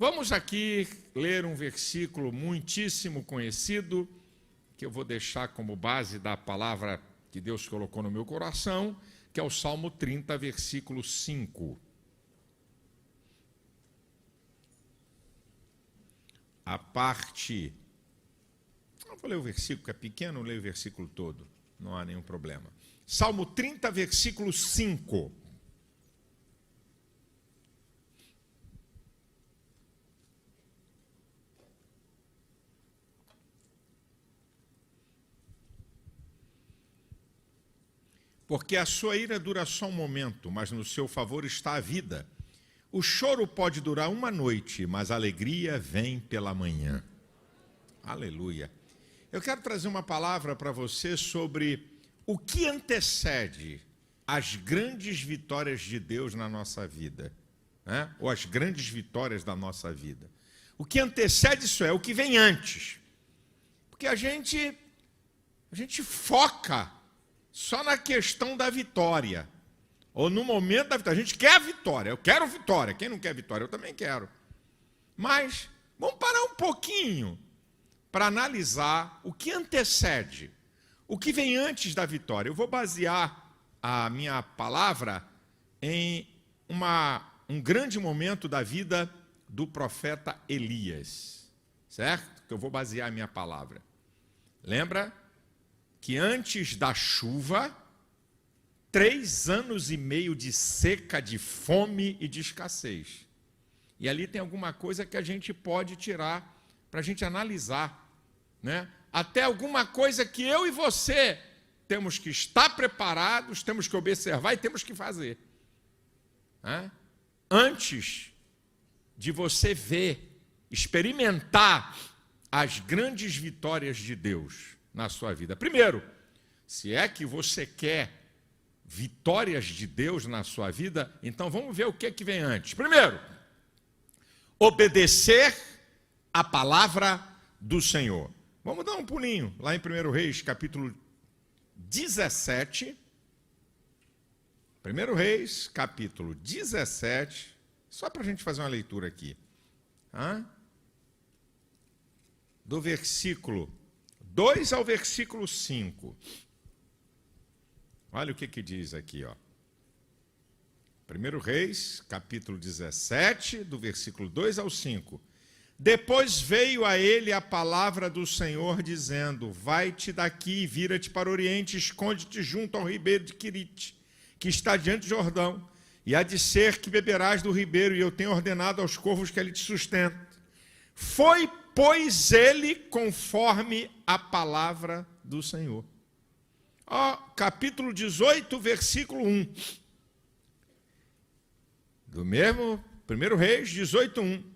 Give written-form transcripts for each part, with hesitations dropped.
Vamos aqui ler um versículo muitíssimo conhecido, que eu vou deixar como base da palavra que Deus colocou no meu coração, que é o Salmo 30, versículo 5. A parte... Não vou ler o versículo, que é pequeno, eu leio o versículo todo, não há nenhum problema. Salmo 30, versículo 5. Porque a sua ira dura só um momento, mas no seu favor está a vida. O choro pode durar uma noite, mas a alegria vem pela manhã. Aleluia. Eu quero trazer uma palavra para você sobre o que antecede as grandes vitórias de Deus na nossa vida, né? Ou as grandes vitórias da nossa vida. O que antecede isso é o que vem antes. Porque a gente foca só na questão da vitória, ou no momento da vitória. A gente quer a vitória, eu quero vitória. Quem não quer vitória? Eu também quero. Mas vamos parar um pouquinho para analisar o que antecede, o que vem antes da vitória. Eu vou basear a minha palavra em um grande momento da vida do profeta Elias, certo? Que eu vou basear a minha palavra. Lembra que antes da chuva, 3 anos e meio de seca, de fome e de escassez. E ali tem alguma coisa que a gente pode tirar para a gente analisar, né? Até alguma coisa que eu e você temos que estar preparados, temos que observar e temos que fazer, né? Antes de você ver, experimentar as grandes vitórias de Deus na sua vida. Primeiro, se é que você quer vitórias de Deus na sua vida, então vamos ver o que vem antes. Primeiro, obedecer a palavra do Senhor. Vamos dar um pulinho lá em 1 Reis, capítulo 17. 1 Reis, capítulo 17, só para a gente fazer uma leitura aqui. Do versículo 2 ao versículo 5. Olha o que diz aqui, ó. 1 Reis, capítulo 17, do versículo 2 ao 5. Depois veio a ele a palavra do Senhor, dizendo: vai-te daqui, vira-te para o oriente, esconde-te junto ao ribeiro de Querite, que está diante do Jordão, e há de ser que beberás do ribeiro, e eu tenho ordenado aos corvos que ele te sustentem. Foi, pois, ele conforme a palavra do Senhor. Capítulo 18, versículo 1. Do mesmo 1 Reis 18, 1.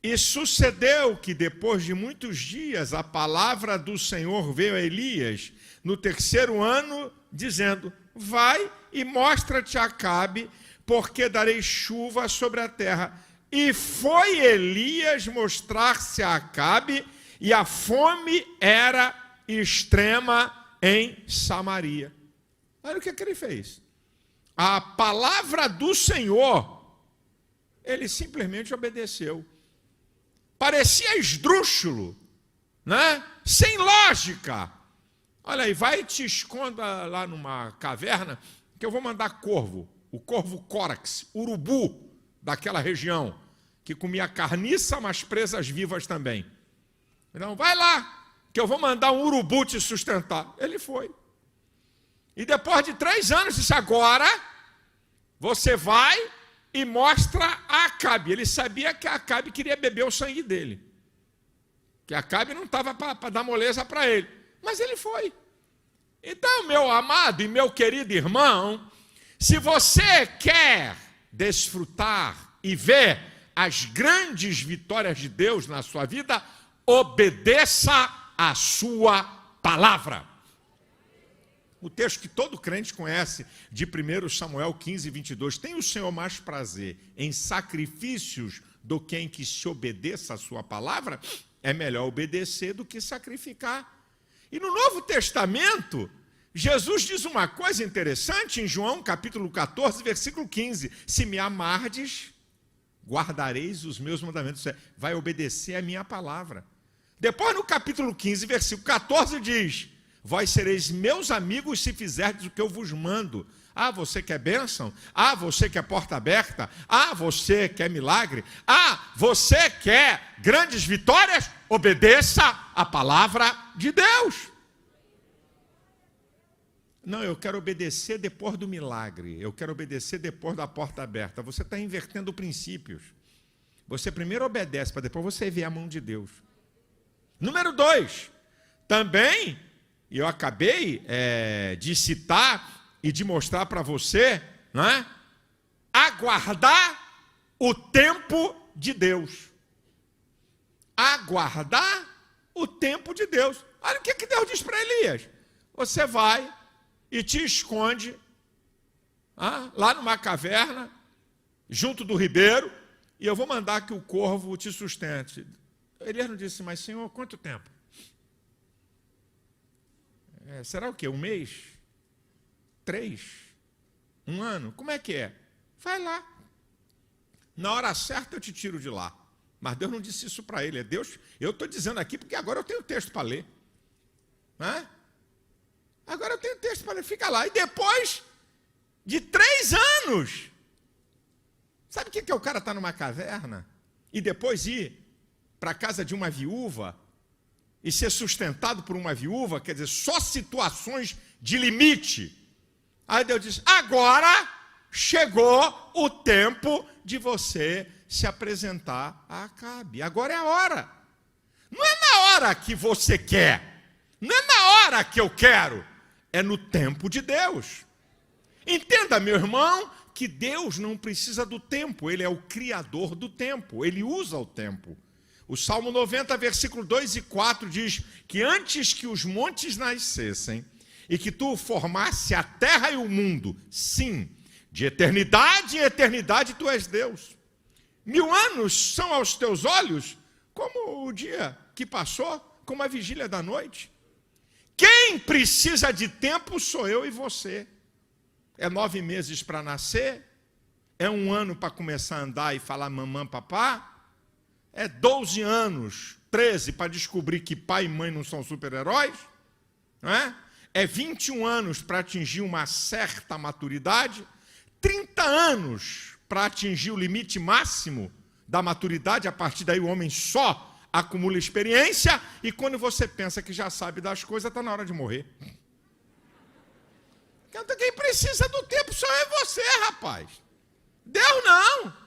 E sucedeu que depois de muitos dias a palavra do Senhor veio a Elias no 3º ano, dizendo: vai e mostra-te a Acabe, porque darei chuva sobre a terra. E foi Elias mostrar-se a Acabe, e a fome era extrema em Samaria. Olha o que ele fez. A palavra do Senhor, ele simplesmente obedeceu. Parecia esdrúxulo, né? Sem lógica. Olha aí, vai e te esconda lá numa caverna, que eu vou mandar corvo, o corvo córax, urubu daquela região, que comia carniça, mas presas vivas também. Então, vai lá, que eu vou mandar um urubu te sustentar. Ele foi. E depois de 3 anos, disse: agora você vai e mostra a Acabe. Ele sabia que a Acabe queria beber o sangue dele, que a Acabe não estava para dar moleza para ele, mas ele foi. Então, meu amado e meu querido irmão, se você quer desfrutar e ver as grandes vitórias de Deus na sua vida, obedeça a sua palavra. O texto que todo crente conhece, de 1 Samuel 15, 22, tem o Senhor mais prazer em sacrifícios do que em que se obedeça a sua palavra? É melhor obedecer do que sacrificar. E no Novo Testamento, Jesus diz uma coisa interessante em João capítulo 14, versículo 15: se me amardes, guardareis os meus mandamentos. Você vai obedecer a minha palavra. Depois, no capítulo 15, versículo 14, diz: vós sereis meus amigos se fizerdes o que eu vos mando. Ah, você quer bênção? Ah, você quer porta aberta? Ah, você quer milagre? Ah, você quer grandes vitórias? Obedeça a palavra de Deus. Não, eu quero obedecer depois do milagre. Eu quero obedecer depois da porta aberta. Você está invertendo princípios. Você primeiro obedece, para depois você ver a mão de Deus. Número 2. Também, eu acabei de citar e de mostrar para você, não é? Aguardar o tempo de Deus. Aguardar o tempo de Deus. Olha o que Deus diz para Elias. Você vai e te esconde lá numa caverna, junto do ribeiro, e eu vou mandar que o corvo te sustente. Elias não disse: mas Senhor, quanto tempo? Será o quê? 1 mês? 3? 1 ano? Como é que é? Vai lá. Na hora certa eu te tiro de lá. Mas Deus não disse isso para ele. É Deus. Eu estou dizendo aqui porque agora eu tenho texto para ler. Agora eu tenho texto para ler. Fica lá. E depois de 3 anos, sabe o que é o cara estar numa caverna e depois ir para a casa de uma viúva e ser sustentado por uma viúva? Quer dizer, só situações de limite. Aí Deus diz: agora chegou o tempo de você se apresentar a Acabe. Agora é a hora. Não é na hora que você quer. Não é na hora que eu quero. É no tempo de Deus. Entenda, meu irmão, que Deus não precisa do tempo. Ele é o criador do tempo. Ele usa o tempo. O Salmo 90, versículo 2 e 4 diz que antes que os montes nascessem e que tu formasse a terra e o mundo, sim, de eternidade em eternidade tu és Deus. 1000 anos são aos teus olhos como o dia que passou, como a vigília da noite. Quem precisa de tempo sou eu e você. É 9 meses para nascer, é 1 ano para começar a andar e falar mamãe, papá, é 12 anos, 13 para descobrir que pai e mãe não são super-heróis, não é? É 21 anos para atingir uma certa maturidade, 30 anos para atingir o limite máximo da maturidade. A partir daí o homem só acumula experiência, e quando você pensa que já sabe das coisas, está na hora de morrer. Quem precisa do tempo só é você, rapaz. Deus não.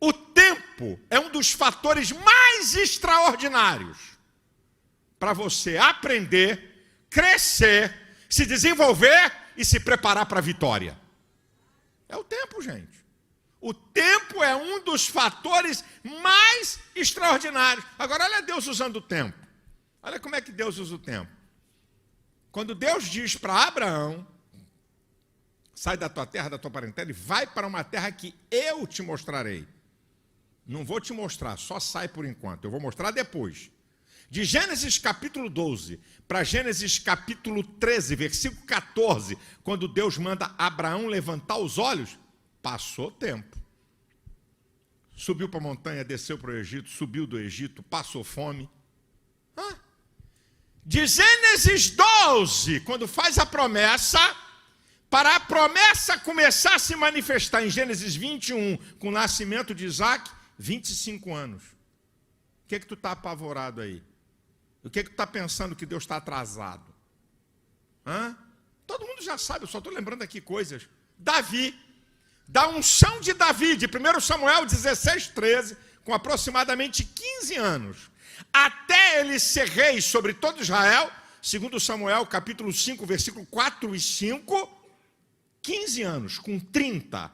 O tempo é um dos fatores mais extraordinários para você aprender, crescer, se desenvolver e se preparar para a vitória. É o tempo, gente. O tempo é um dos fatores mais extraordinários. Agora, olha Deus usando o tempo. Olha como é que Deus usa o tempo. Quando Deus diz para Abraão: sai da tua terra, da tua parentela, e vai para uma terra que eu te mostrarei. Não vou te mostrar, só sai por enquanto. Eu vou mostrar depois. De Gênesis capítulo 12 para Gênesis capítulo 13, versículo 14, quando Deus manda Abraão levantar os olhos, passou tempo. Subiu para a montanha, desceu para o Egito, subiu do Egito, passou fome. De Gênesis 12, quando faz a promessa, para a promessa começar a se manifestar em Gênesis 21, com o nascimento de Isaac, 25 anos. O que tu está apavorado aí? O que tu está pensando que Deus está atrasado? Todo mundo já sabe, eu só estou lembrando aqui coisas. Davi, da unção de Davi, de 1 Samuel 16, 13, com aproximadamente 15 anos, até ele ser rei sobre todo Israel, segundo Samuel capítulo 5, versículo 4 e 5, 15 anos, com 30,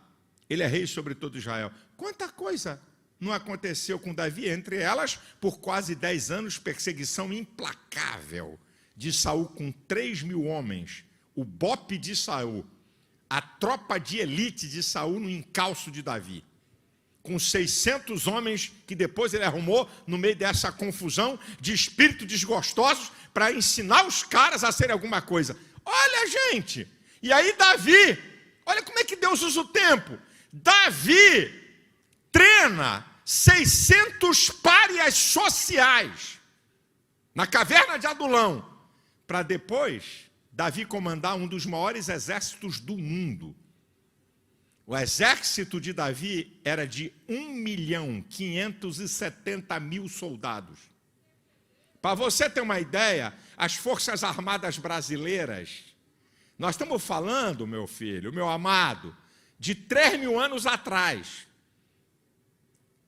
ele é rei sobre todo Israel. Quanta coisa não aconteceu com Davi, entre elas, por quase 10 anos, perseguição implacável de Saul com 3.000 homens, o bope de Saul, a tropa de elite de Saul no encalço de Davi, com 600 homens que depois ele arrumou no meio dessa confusão de espíritos desgostosos para ensinar os caras a serem alguma coisa. Olha, gente, e aí Davi, olha como é que Deus usa o tempo. Davi treina 600 párias sociais na caverna de Adulão, para depois Davi comandar um dos maiores exércitos do mundo. O exército de Davi era de 1.570.000 soldados. Para você ter uma ideia, as Forças Armadas Brasileiras, nós estamos falando, meu filho, meu amado, de 3.000 anos atrás.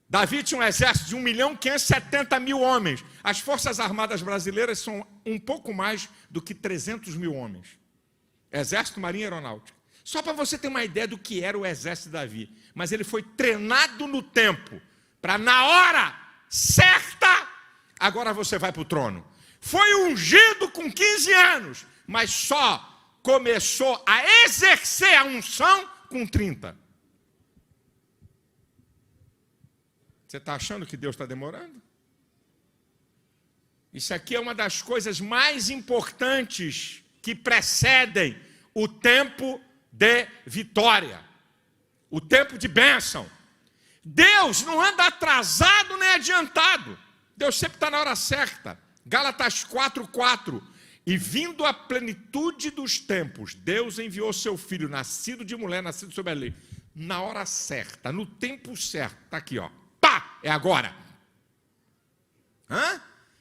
Davi tinha um exército de 1.570.000 homens. As Forças Armadas Brasileiras são um pouco mais do que 300.000 homens. Exército, Marinha e Aeronáutica. Só para você ter uma ideia do que era o exército de Davi. Mas ele foi treinado no tempo, para na hora certa, agora você vai para o trono. Foi ungido com 15 anos, mas só começou a exercer a unção com 30. Você está achando que Deus está demorando? Isso aqui é uma das coisas mais importantes que precedem o tempo de vitória, o tempo de bênção. Deus não anda atrasado nem adiantado. Deus sempre está na hora certa. Gálatas 4:4. E vindo a plenitude dos tempos, Deus enviou seu filho, nascido de mulher, nascido sob a lei, na hora certa, no tempo certo. Está aqui, ó. Pá! É agora.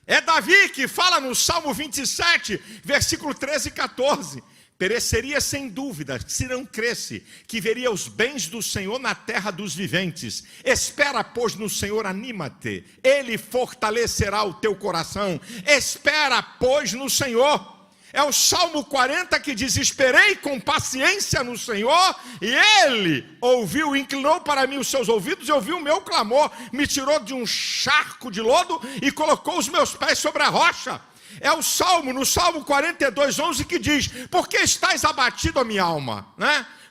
É Davi que fala no Salmo 27, versículo 13 e 14. Pereceria sem dúvida, se não cresce, que veria os bens do Senhor na terra dos viventes. Espera, pois, no Senhor, anima-te. Ele fortalecerá o teu coração. Espera, pois, no Senhor. É o Salmo 40 que diz: esperei com paciência no Senhor, e Ele ouviu, inclinou para mim os seus ouvidos, e ouviu o meu clamor, me tirou de um charco de lodo e colocou os meus pés sobre a rocha. É o Salmo, no Salmo 42:11, que diz: por que estás abatido, a minha alma?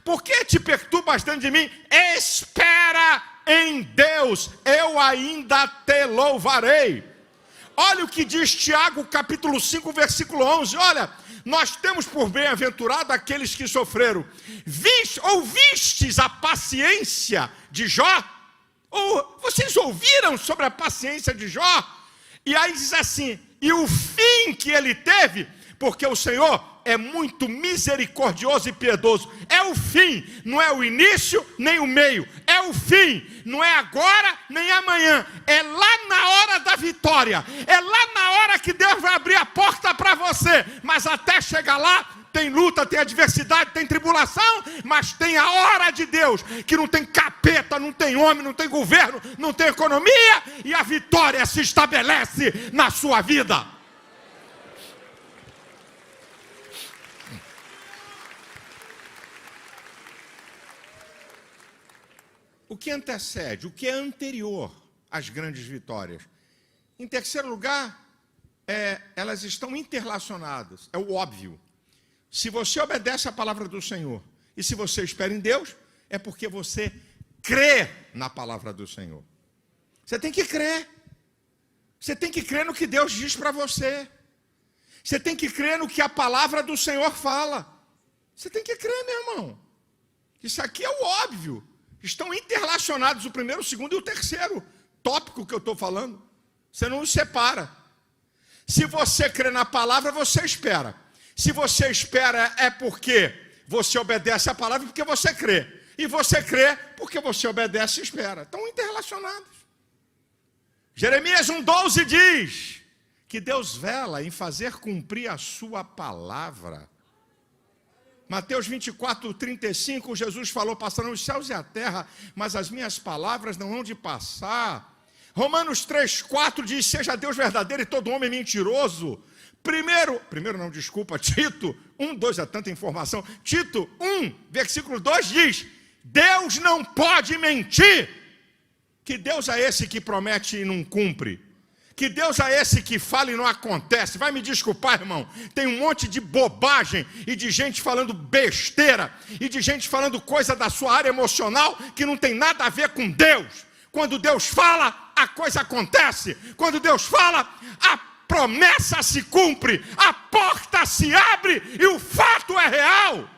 Por que te perturbas dentro de mim? Espera em Deus, eu ainda te louvarei. Olha o que diz Tiago, capítulo 5, versículo 11. Olha, nós temos por bem-aventurado aqueles que sofreram. Ouvistes a paciência de Jó? Ou vocês ouviram sobre a paciência de Jó? E aí diz assim: e o fim que ele teve, porque o Senhor é muito misericordioso e piedoso. É o fim, não é o início nem o meio. É o fim, não é agora nem amanhã. É lá na hora da vitória. É lá na hora que Deus vai abrir a porta para você. Mas até chegar lá, tem luta, tem adversidade, tem tribulação, mas tem a hora de Deus, que não tem capeta, não tem homem, não tem governo, não tem economia, e a vitória se estabelece na sua vida. O que antecede, o que é anterior às grandes vitórias? Em terceiro lugar, elas estão interrelacionadas, é o óbvio. Se você obedece à palavra do Senhor, e se você espera em Deus, é porque você crê na palavra do Senhor. Você tem que crer. Você tem que crer no que Deus diz para você. Você tem que crer no que a palavra do Senhor fala. Você tem que crer, meu irmão. Isso aqui é o óbvio. Estão interrelacionados o primeiro, o segundo e o terceiro tópico que eu estou falando. Você não os separa. Se você crê na palavra, você espera. Se você espera, é porque você obedece à palavra, porque você crê. E você crê porque você obedece e espera. Estão interrelacionados. Jeremias 1,12 diz que Deus vela em fazer cumprir a sua palavra. Mateus 24:35, Jesus falou: passarão os céus e a terra, mas as minhas palavras não hão de passar. Romanos 3:4 diz: seja Deus verdadeiro e todo homem mentiroso. Tito 1:2, é tanta informação. Tito 1, versículo 2 diz: Deus não pode mentir. Que Deus é esse que promete e não cumpre? Que Deus é esse que fala e não acontece? Vai me desculpar, irmão, tem um monte de bobagem e de gente falando besteira e de gente falando coisa da sua área emocional que não tem nada a ver com Deus. Quando Deus fala, a coisa acontece. Quando Deus fala, a promessa se cumpre, a porta se abre e o fato é real.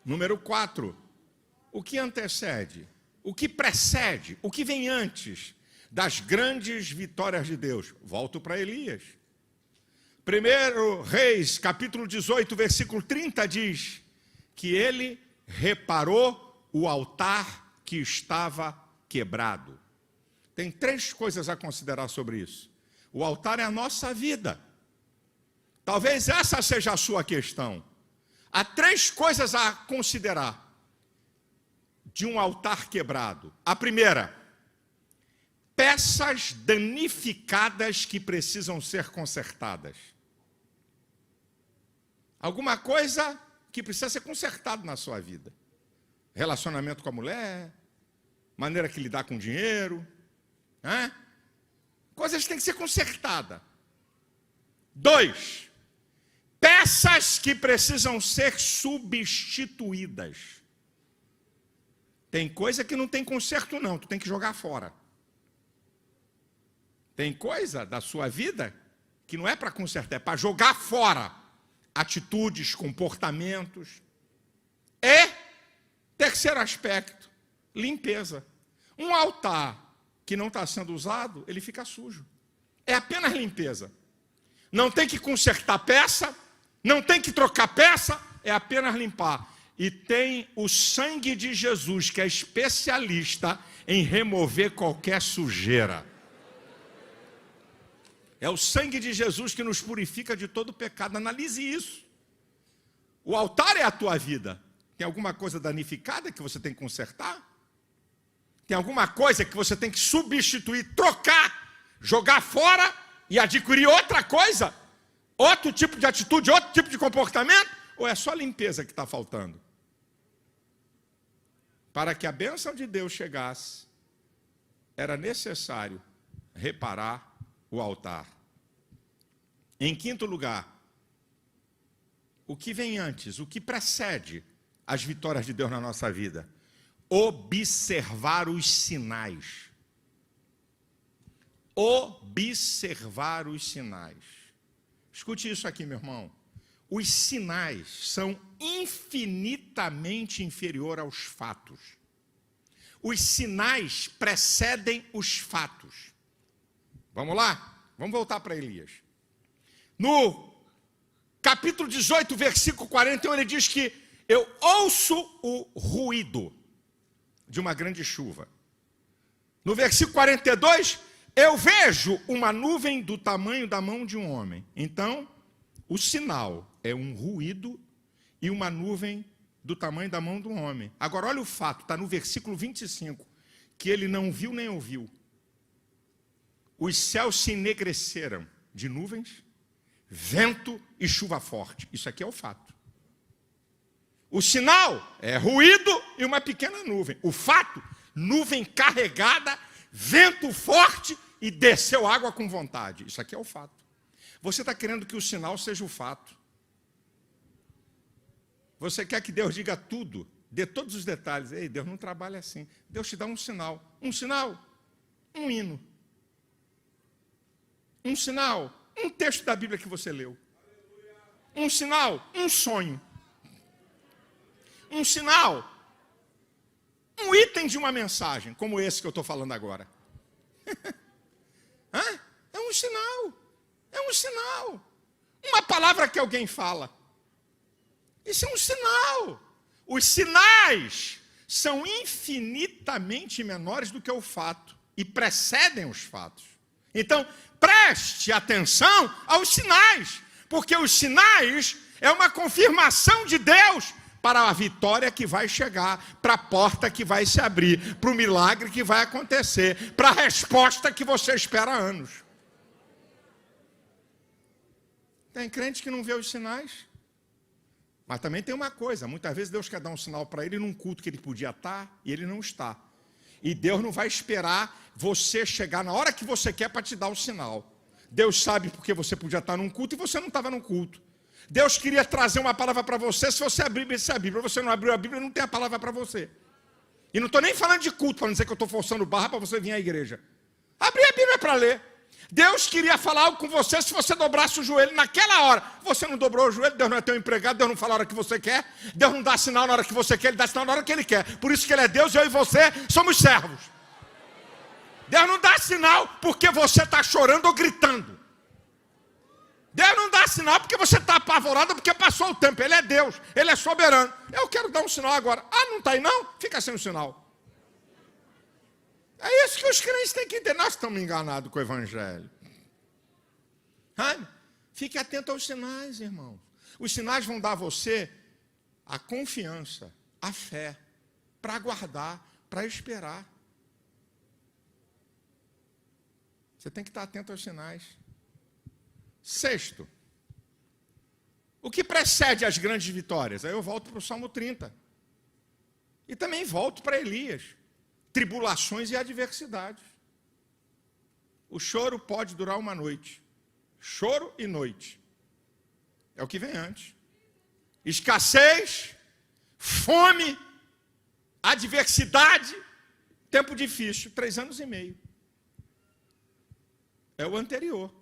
Número 4, o que antecede, o que precede, o que vem antes das grandes vitórias de Deus? Volto para Elias. 1 Reis, capítulo 18, versículo 30, diz que ele reparou o altar que estava quebrado. Tem 3 coisas a considerar sobre isso. O altar é a nossa vida. Talvez essa seja a sua questão. Há 3 coisas a considerar de um altar quebrado. A primeira, peças danificadas que precisam ser consertadas. Alguma coisa que precisa ser consertada na sua vida. Relacionamento com a mulher, maneira que lidar com dinheiro, né? Coisas que têm que ser consertadas. 2, peças que precisam ser substituídas. Tem coisa que não tem conserto não, tu tem que jogar fora. Tem coisa da sua vida que não é para consertar, é para jogar fora. Atitudes, comportamentos. E, terceiro aspecto, limpeza. Um altar que não está sendo usado, ele fica sujo. É apenas limpeza. Não tem que consertar peça, não tem que trocar peça, é apenas limpar. E tem o sangue de Jesus, que é especialista em remover qualquer sujeira. É o sangue de Jesus que nos purifica de todo pecado. Analise isso. O altar é a tua vida. Tem alguma coisa danificada que você tem que consertar? Tem alguma coisa que você tem que substituir, trocar, jogar fora e adquirir outra coisa? Outro tipo de atitude, outro tipo de comportamento? Ou é só limpeza que está faltando? Para que a bênção de Deus chegasse, era necessário reparar o altar. Em quinto lugar, o que vem antes, o que precede as vitórias de Deus na nossa vida? Observar os sinais. Observar os sinais. Escute isso aqui, meu irmão. Os sinais são infinitamente inferiores aos fatos. Os sinais precedem os fatos. Vamos lá? Vamos voltar para Elias. No capítulo 18, versículo 41, ele diz que eu ouço o ruído de uma grande chuva. No versículo 42, eu vejo uma nuvem do tamanho da mão de um homem. Então, o sinal é um ruído e uma nuvem do tamanho da mão de um homem. Agora, olha o fato, está no versículo 25, que ele não viu nem ouviu. Os céus se enegreceram de nuvens, vento e chuva forte. Isso aqui é o fato. O sinal é ruído e uma pequena nuvem. O fato, nuvem carregada, vento forte e desceu água com vontade. Isso aqui é o fato. Você está querendo que o sinal seja o fato. Você quer que Deus diga tudo, dê todos os detalhes. Ei, Deus não trabalha assim. Deus te dá um sinal. Um sinal, um hino. Um sinal, um texto da Bíblia que você leu. Um sinal, um sonho. Um sinal, um item de uma mensagem, como esse que eu estou falando agora. É um sinal. É um sinal. Uma palavra que alguém fala. Isso é um sinal. Os sinais são infinitamente menores do que o fato e precedem os fatos. Então, preste atenção aos sinais, porque os sinais é uma confirmação de Deus para a vitória que vai chegar, para a porta que vai se abrir, para o milagre que vai acontecer, para a resposta que você espera há anos. Tem crente que não vê os sinais. Mas também tem uma coisa, muitas vezes Deus quer dar um sinal para ele num culto que ele podia estar e ele não está. E Deus não vai esperar você chegar na hora que você quer para te dar o sinal. Deus sabe porque você podia estar num culto e você não estava num culto. Deus queria trazer uma palavra para você, se você abrir a Bíblia, você não abriu a Bíblia, não tem a palavra para você. E não estou nem falando de culto, para não dizer que eu estou forçando barra para você vir à igreja. Abrir a Bíblia para ler. Deus queria falar algo com você se você dobrasse o joelho naquela hora. Você não dobrou o joelho, Deus não é teu empregado, Deus não fala a hora que você quer, Deus não dá sinal na hora que você quer, Ele dá sinal na hora que Ele quer. Por isso que Ele é Deus, eu e você somos servos. Deus não dá sinal porque você está chorando ou gritando. Deus não dá sinal porque você está apavorado, porque passou o tempo. Ele é Deus, Ele é soberano. Eu quero dar um sinal agora. Ah, não está aí não? Fica sem o sinal. É isso que os crentes têm que entender. Nós estamos enganados com o Evangelho. Fique atento aos sinais, irmão. Os sinais vão dar a você a confiança, a fé, para aguardar, para esperar. Você tem que estar atento aos sinais. Sexto, o que precede as grandes vitórias? Aí eu volto para o Salmo 30. E também volto para Elias. Tribulações e adversidades. O choro pode durar uma noite. Choro e noite. É o que vem antes. Escassez, fome, adversidade, tempo difícil, 3 anos e meio. É o anterior.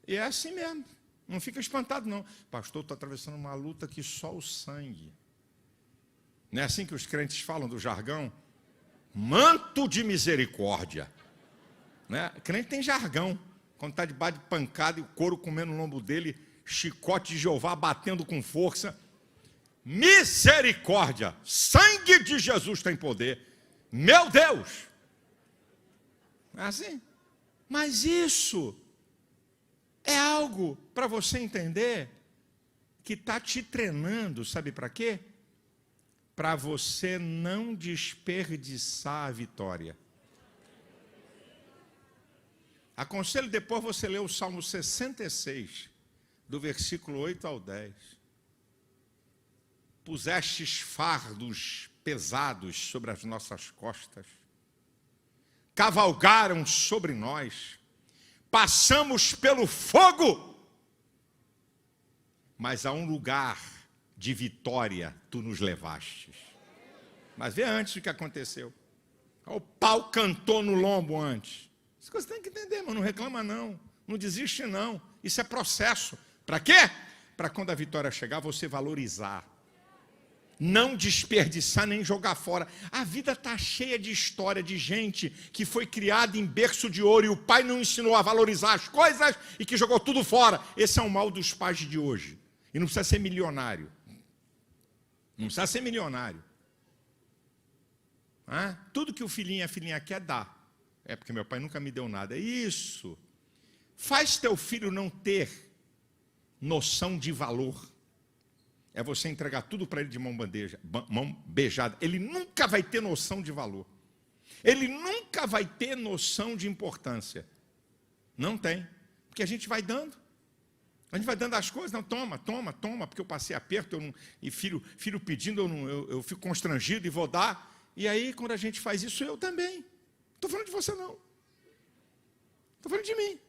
E é assim mesmo. Não fica espantado, não. Pastor, estou atravessando uma luta que só o sangue. Não é assim que os crentes falam do jargão? Manto de misericórdia. Né? O crente tem jargão. Quando está debaixo de pancada e o couro comendo no lombo dele, chicote de Jeová batendo com força. Misericórdia. Sangue de Jesus tem poder. Meu Deus. É assim. Mas isso é algo para você entender que está te treinando, sabe para quê? Para você não desperdiçar a vitória. Aconselho depois você ler o Salmo 66, do versículo 8 ao 10. Pusestes fardos pesados sobre as nossas costas, cavalgaram sobre nós, passamos pelo fogo, mas a um lugar de vitória tu nos levastes. Mas vê antes o que aconteceu. O pau cantou no lombo antes. Isso que você tem que entender, mas não reclama não, não desiste não. Isso é processo. Para quê? Para quando a vitória chegar, você valorizar. Não desperdiçar nem jogar fora. A vida está cheia de história de gente que foi criada em berço de ouro e o pai não ensinou a valorizar as coisas e que jogou tudo fora. Esse é o mal dos pais de hoje. E não precisa ser milionário. Não precisa ser milionário. Tudo que o filhinho e a filhinha quer, dá. É porque meu pai nunca me deu nada. É isso. Faz teu filho não ter noção de valor. É você entregar tudo para ele de mão beijada. Ele nunca vai ter noção de valor. Ele nunca vai ter noção de importância. Não tem. Porque a gente vai dando. A gente vai dando as coisas. Não, toma, porque eu passei aperto, e filho pedindo, eu fico constrangido e vou dar. E aí, quando a gente faz isso, eu também. Não estou falando de você, não. Estou falando de mim.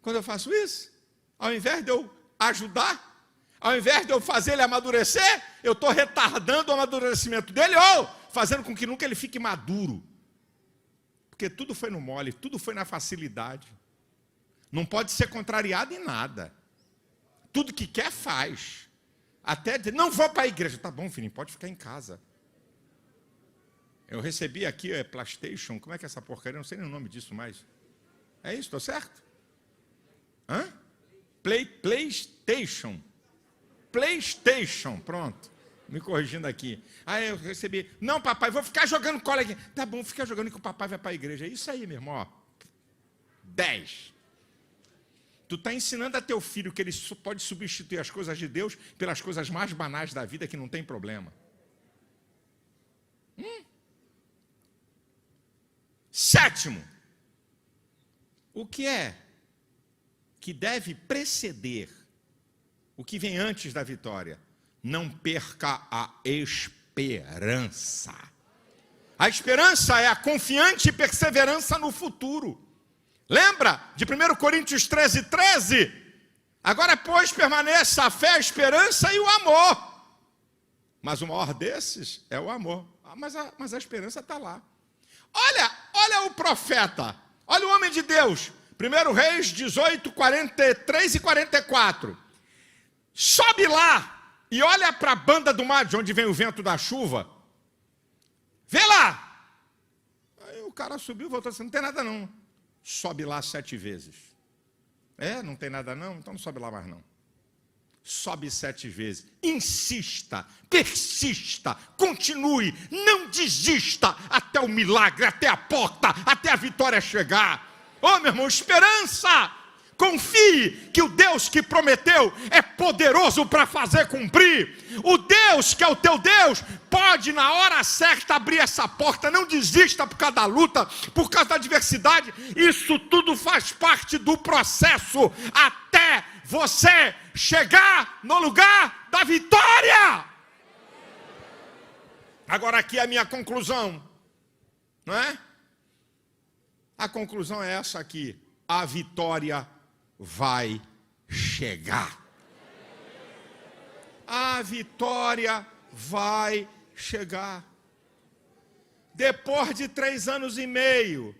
Quando eu faço isso, ao invés de eu ajudar, ao invés de eu fazer ele amadurecer, eu estou retardando o amadurecimento dele ou fazendo com que nunca ele fique maduro. Porque tudo foi no mole, tudo foi na facilidade. Não pode ser contrariado em nada. Tudo que quer, faz. Até dizer, não vou para a igreja. Tá bom, filhinho, pode ficar em casa. Eu recebi aqui PlayStation, como é que é essa porcaria? Eu não sei nem o nome disso mais. É isso, estou certo? PlayStation, pronto. Me corrigindo aqui. Aí eu recebi, não papai, vou ficar jogando coleguinha. Tá bom, fica jogando que o papai vai para a igreja. É isso aí, meu irmão, ó. 10. Tu está ensinando a teu filho que ele pode substituir as coisas de Deus pelas coisas mais banais da vida que não tem problema. Sétimo, o que é que deve preceder o que vem antes da vitória? Não perca a esperança. A esperança é a confiante perseverança no futuro. Lembra de 1 Coríntios 13:13? Agora, pois, permaneça a fé, a esperança e o amor. Mas o maior desses é o amor. Mas a esperança está lá. Olha o profeta, olha o homem de Deus, 1 Reis 18, 43 e 44. Sobe lá e olha para a banda do mar, de onde vem o vento da chuva. Vê lá. Aí o cara subiu e voltou assim, não tem nada não. Sobe lá 7 vezes. Não tem nada não? Então não sobe lá mais não. Sobe 7 vezes. Insista, persista, continue, não desista até o milagre, até a porta, até a vitória chegar. Ô meu irmão, esperança! Confie que o Deus que prometeu é poderoso para fazer cumprir. O Deus que é o teu Deus pode na hora certa abrir essa porta. Não desista por causa da luta, por causa da adversidade. Isso tudo faz parte do processo até você chegar no lugar da vitória. Agora aqui é a minha conclusão, não é? A conclusão é essa aqui: a vitória vai chegar. A vitória vai chegar. Depois de 3 anos e meio,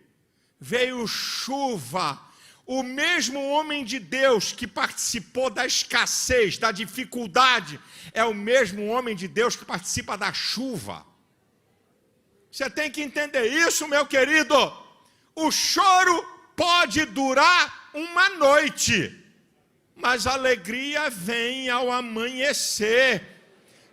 veio chuva. O mesmo homem de Deus que participou da escassez, da dificuldade, é o mesmo homem de Deus que participa da chuva. Você tem que entender isso, meu querido. O choro pode durar uma noite, mas a alegria vem ao amanhecer.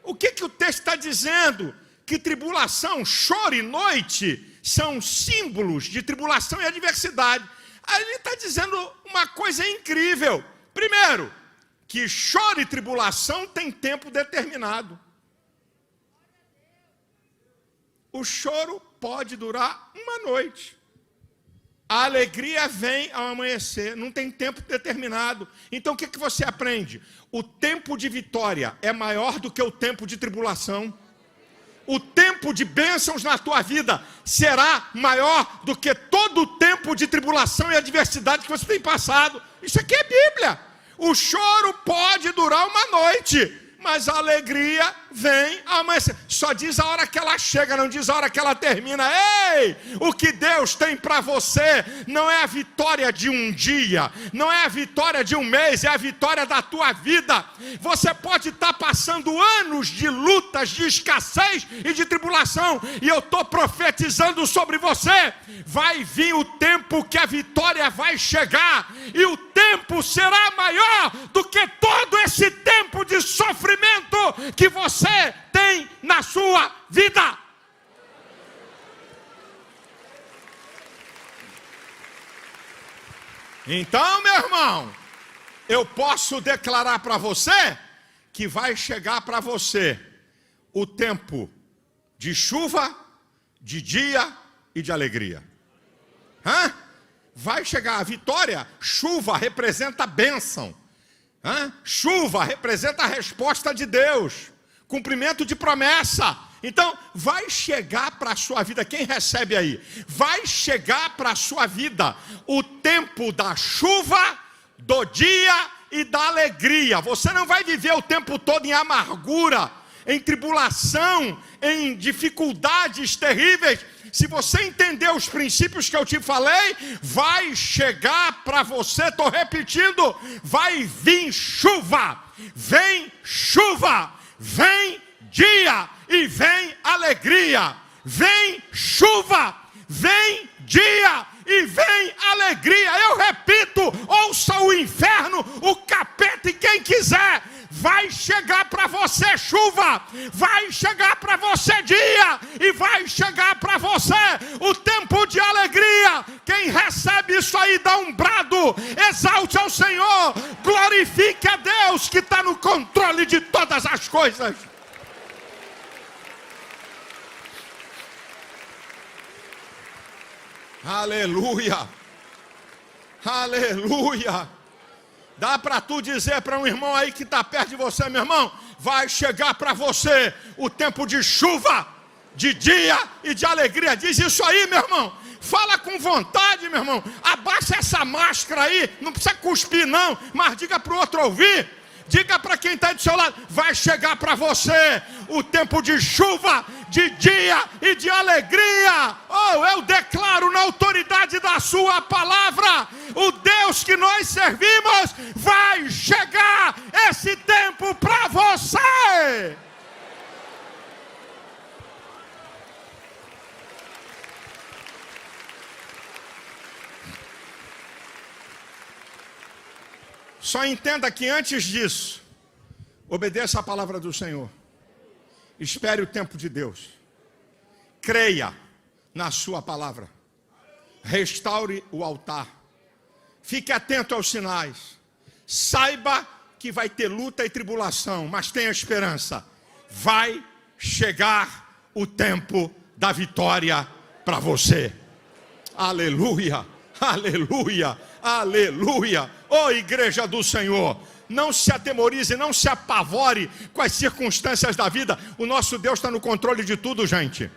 O que o texto está dizendo? Que tribulação, choro e noite são símbolos de tribulação e adversidade. Aí ele está dizendo uma coisa incrível. Primeiro, que choro e tribulação tem tempo determinado. O choro pode durar uma noite. A alegria vem ao amanhecer, não tem tempo determinado. Então o que você aprende? O tempo de vitória é maior do que o tempo de tribulação. O tempo de bênçãos na tua vida será maior do que todo o tempo de tribulação e adversidade que você tem passado. Isso aqui é Bíblia. O choro pode durar uma noite, mas a alegria vem ao amanhecer. Só diz a hora que ela chega, não diz a hora que ela termina. Ei, o que Deus tem para você não é a vitória de um dia, não é a vitória de um mês, é a vitória da tua vida. Você pode estar passando anos de lutas, de escassez e de tribulação, e eu estou profetizando sobre você. Vai vir o tempo que a vitória vai chegar, e o tempo será maior do que todo esse tempo de sofrimento que você tem na sua vida. Então, meu irmão, eu posso declarar para você que vai chegar para você o tempo de chuva, de dia e de alegria. Vai chegar a vitória. Chuva representa bênção. Chuva representa a resposta de Deus, cumprimento de promessa. Então vai chegar para a sua vida. Quem recebe aí? Vai chegar para a sua vida o tempo da chuva, do dia e da alegria. Você não vai viver o tempo todo em amargura, em tribulação, em dificuldades terríveis. Se você entender os princípios que eu te falei, vai chegar para você, estou repetindo, vai vir chuva, vem dia e vem alegria, vem chuva, vem dia e vem alegria. Eu repito, ouça o inferno, o capeta e quem quiser. Vai chegar para você chuva, vai chegar para você dia e vai chegar para você o tempo de alegria. Quem recebe isso aí, dá um brado, exalte ao Senhor, glorifique a Deus que está no controle de todas as coisas. Aleluia, aleluia. Dá para tu dizer para um irmão aí que está perto de você, meu irmão, vai chegar para você o tempo de chuva, de dia e de alegria. Diz isso aí, meu irmão. Fala com vontade, meu irmão. Abaixa essa máscara aí, não precisa cuspir não, mas diga para o outro ouvir. Diga para quem está do seu lado, vai chegar para você o tempo de chuva, de dia e de alegria. Oh, eu declaro na autoridade autoridade da sua palavra, o Deus que nós servimos vai chegar esse tempo para você. Só entenda que antes disso, obedeça a palavra do Senhor. Espere o tempo de Deus. Creia na sua palavra. Restaure o altar. Fique atento aos sinais. Saiba que vai ter luta e tribulação, mas tenha esperança. Vai chegar o tempo da vitória para você. Aleluia, aleluia, aleluia. Ó igreja do Senhor, não se atemorize, não se apavore com as circunstâncias da vida. O nosso Deus está no controle de tudo, gente.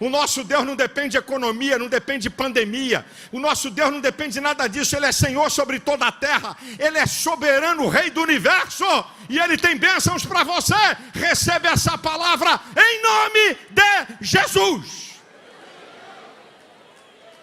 O nosso Deus não depende de economia, não depende de pandemia. O nosso Deus não depende de nada disso. Ele é Senhor sobre toda a terra. Ele é soberano, Rei do universo. E Ele tem bênçãos para você. Recebe essa palavra em nome de Jesus.